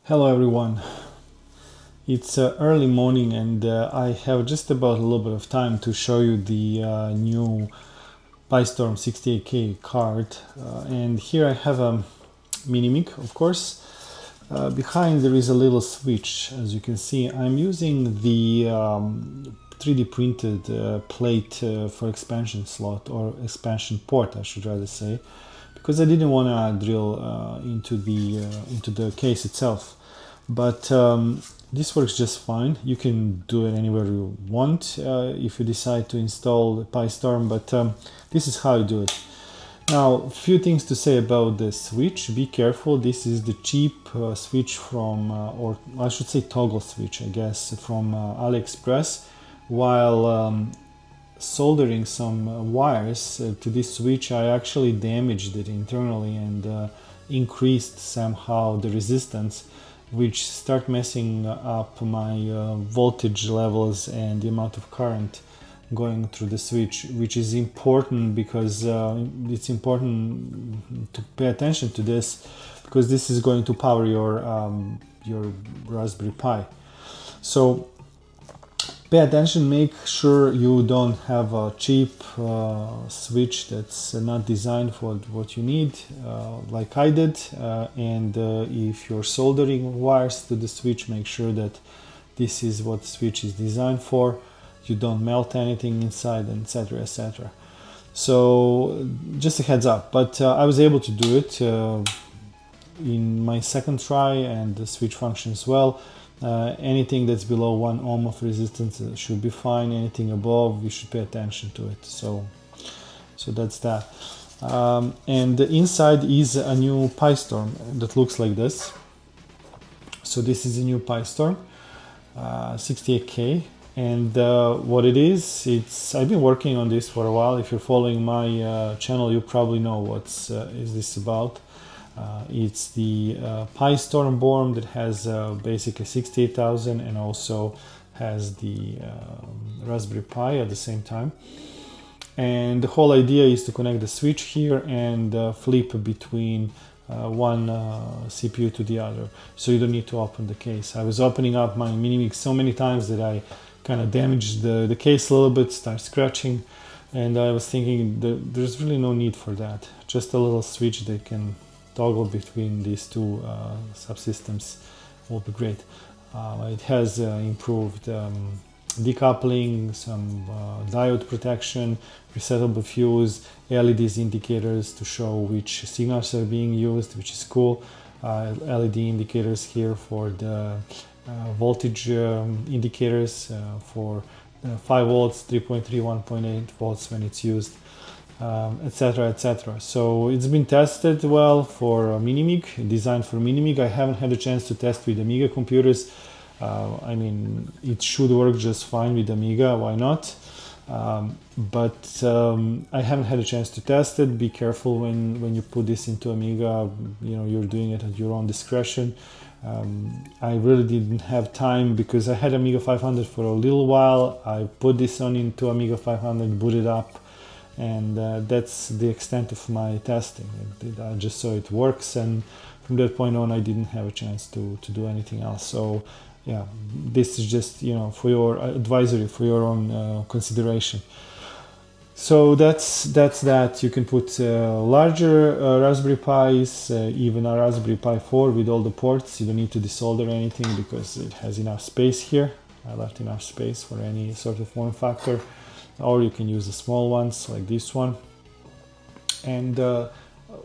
Hello everyone. It's early morning and I have just about a little bit of time to show you the new PiStorm 68k card. And here I have a MiniMig, of course. Behind there is a little switch. As you can see, I'm using the 3D printed plate for expansion slot, or expansion port I should rather say, because I didn't want to drill into the case itself. But this works just fine. You can do it anywhere you want if you decide to install PiStorm, but this is how you do it. Now, a few things to say about the switch. Be careful, this is the cheap switch from, or I should say toggle switch, I guess, from AliExpress. While soldering some wires to this switch, I actually damaged it internally and increased somehow the resistance, which start messing up my voltage levels and the amount of current going through the switch, which is important because it's important to pay attention to this, because this is going to power your Raspberry Pi. So pay attention, make sure you don't have a cheap switch that's not designed for what you need, like I did. And if you're soldering wires to the switch, make sure that this is what the switch is designed for. You don't melt anything inside, etc., etc. So just a heads up. But I was able to do it in my second try, and the switch functions well. Anything that's below 1 ohm of resistance should be fine. Anything above, we should pay attention to it. So that's that. And inside is a new PiStorm that looks like this. So this is a new PiStorm 68k, and what it is, I've been working on this for a while. If you're following my channel, you probably know what's is this about. It's the PiStorm board that has basically 68,000 and also has the Raspberry Pi at the same time. And the whole idea is to connect the switch here and flip between one CPU to the other, so you don't need to open the case. I was opening up my MiniMig so many times that I kind of damaged the case a little bit, start scratching, and I was thinking that there's really no need for that. Just a little switch that can toggle between these two subsystems will be great. It has improved decoupling, some diode protection, resettable fuse, LEDs indicators to show which signals are being used, which is cool. LED indicators here for the voltage indicators for 5 volts, 3.3, 1.8 volts when it's used, etc., etc. So it's been tested well for MiniMig, designed for MiniMig. I haven't had a chance to test with Amiga computers. I mean, it should work just fine with Amiga, why not? But I haven't had a chance to test it. Be careful when you put this into Amiga, you know, you're doing it at your own discretion. I really didn't have time because I had Amiga 500 for a little while. I put this on into Amiga 500, booted up, and that's the extent of my testing. I just saw it works, and from that point on I didn't have a chance to do anything else. So yeah, this is just, you know, for your advisory, for your own consideration. So that's that. You can put larger Raspberry Pis, even a Raspberry Pi 4 with all the ports. You don't need to desolder anything because it has enough space here. I left enough space for any sort of form factor. Or you can use the small ones like this one. And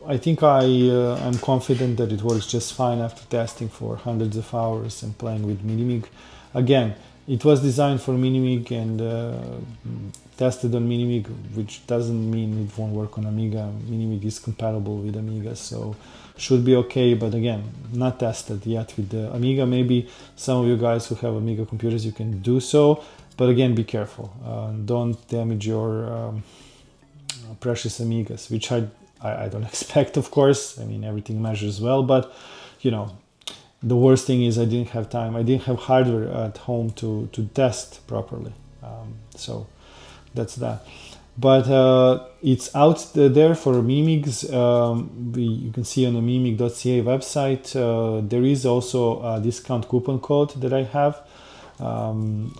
I think I'm confident that it works just fine after testing for hundreds of hours and playing with MiniMig. Again, it was designed for MiniMig and tested on MiniMig, which doesn't mean it won't work on Amiga. MiniMig is compatible with Amiga, so should be okay. But again, not tested yet with the Amiga. Maybe some of you guys who have Amiga computers, you can do so. But again, be careful. Don't damage your precious Amigas, which I don't expect, of course. I mean, everything measures well, but you know, the worst thing is I didn't have time. I didn't have hardware at home to test properly. So that's that. but it's out there for MiniMigs. You can see on the minimig.ca website. There is also a discount coupon code that I have. I'm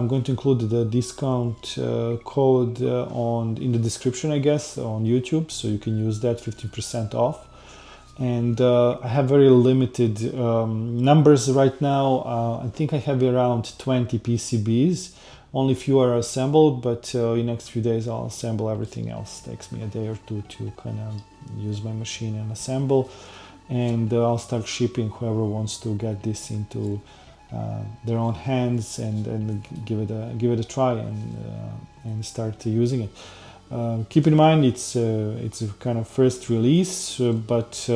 going to include the discount code in the description, I guess, on YouTube, so you can use that 15% off. And I have very limited numbers right now. I think I have around 20 PCBs. Only few are assembled, but in the next few days I'll assemble everything else. It takes me a day or two to kind of use my machine and assemble. And I'll start shipping whoever wants to get this into their own hands and give it a try and start using it. Keep in mind it's a kind of first release, but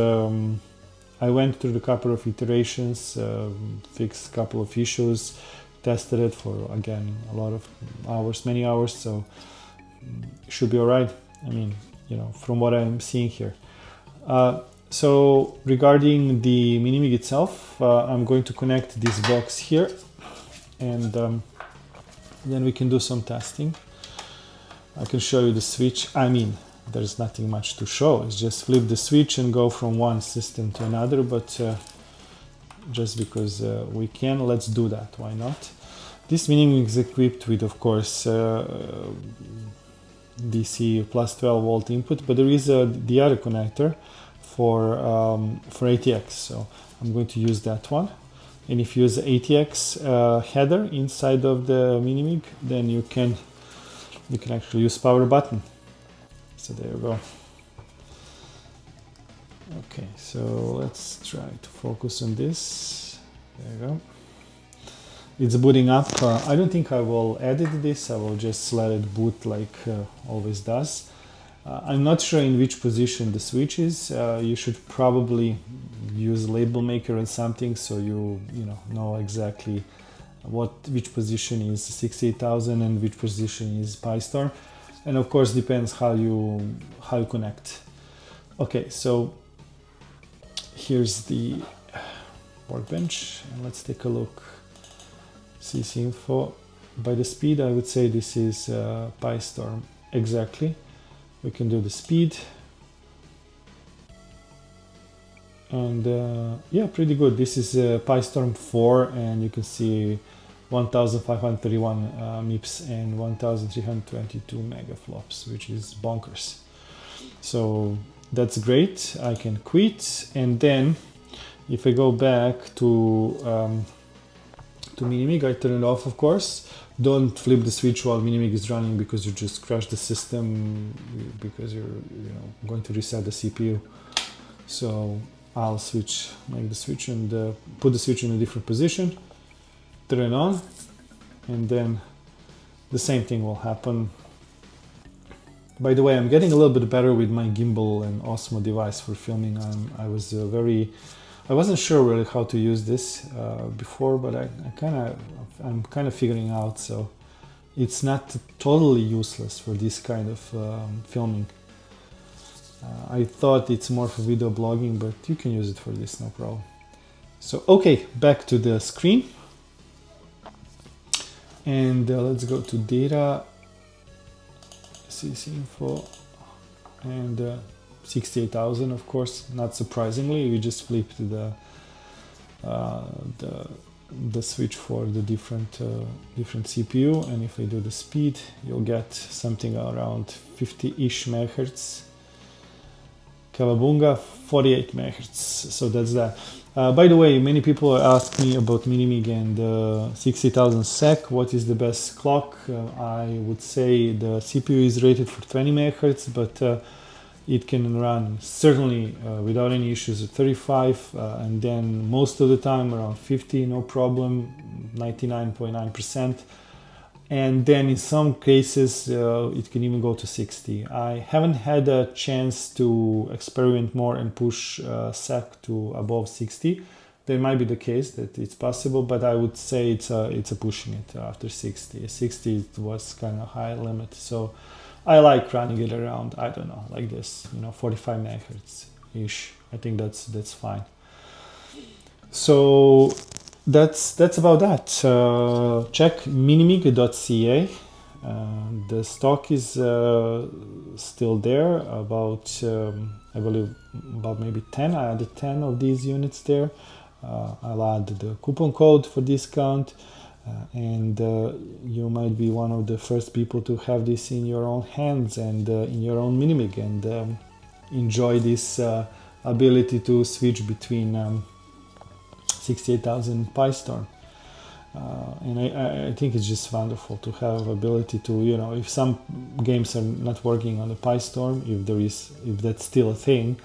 I went through a couple of iterations, fixed a couple of issues, tested it for again a lot of hours, many hours, so it should be all right. I mean, from what I'm seeing here. So regarding the MiniMig itself, I'm going to connect this box here, and then we can do some testing. I can show you the switch. I mean, there's nothing much to show. It's just flip the switch and go from one system to another, but just because we can, let's do that. Why not? This MiniMig is equipped with, of course, DC plus 12 volt input, but there is the other connector for ATX, so I'm going to use that one. And if you use the ATX header inside of the MiniMig, then you can actually use power button. So there you go. Okay, so let's try to focus on this. There you go. It's booting up. I don't think I will edit this. I will just let it boot like always does. I'm not sure in which position the switch is. You should probably use label maker or something so you know exactly which position is 68000 and which position is PiStorm, and of course depends how you connect. Okay, so here's the workbench, and let's take a look. CC info. By the speed, I would say this is PiStorm exactly. We can do the speed, and yeah, pretty good. This is PiStorm 4, and you can see 1531 MIPS and 1322 megaflops, which is bonkers. So that's great. I can quit, and then if I go back to MiniMig, I turn it off, of course. Don't flip the switch while MiniMig is running, because you just crash the system, because you're going to reset the CPU. So I'll make the switch and put the switch in a different position, turn it on, and then the same thing will happen. By the way, I'm getting a little bit better with my gimbal and Osmo device for filming. I wasn't sure really how to use this before, but I'm kind of figuring out, so it's not totally useless for this kind of filming. I thought it's more for video blogging, but you can use it for this, no problem. So okay, back to the screen, and let's go to data, CC info, and 68,000, of course, not surprisingly. We just flipped the switch for the different CPU, and if I do the speed, you'll get something around 50-ish megahertz. Kawabunga 48 megahertz. So that's that. By the way, many people ask me about MiniMig and 60,000 SEC. What is the best clock? I would say the CPU is rated for 20 megahertz, but it can run certainly without any issues at 35, and then most of the time around 50, no problem, 99.9%. And then in some cases it can even go to 60. I haven't had a chance to experiment more and push SEC to above 60. There might be the case that it's possible, but I would say it's a pushing it after 60. 60 was kind of high limit, so I like running it around, I don't know, like this, 45 megahertz ish. I think that's fine. So that's about that. Check minimig.ca. The stock is still there, about I believe about maybe 10. I added 10 of these units there. I'll add the coupon code for discount, and you might be one of the first people to have this in your own hands and in your own MiniMig, and enjoy this ability to switch between 68,000 PiStorm. And I think it's just wonderful to have ability to, you know, if some games are not working on the PiStorm, if that's still a thing,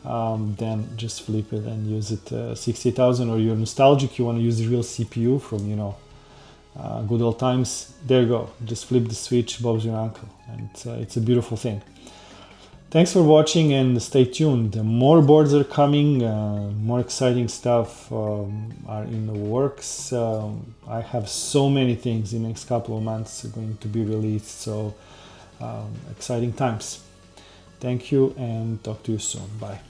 then just flip it and use it 60,000, or you're nostalgic, you want to use the real CPU from, you know, good old times. There you go, just flip the switch, Bob's your uncle, and it's a beautiful thing. Thanks for watching, and stay tuned. More boards are coming, more exciting stuff are in the works. I have so many things in the next couple of months going to be released, so exciting times. Thank you, and talk to you soon. Bye.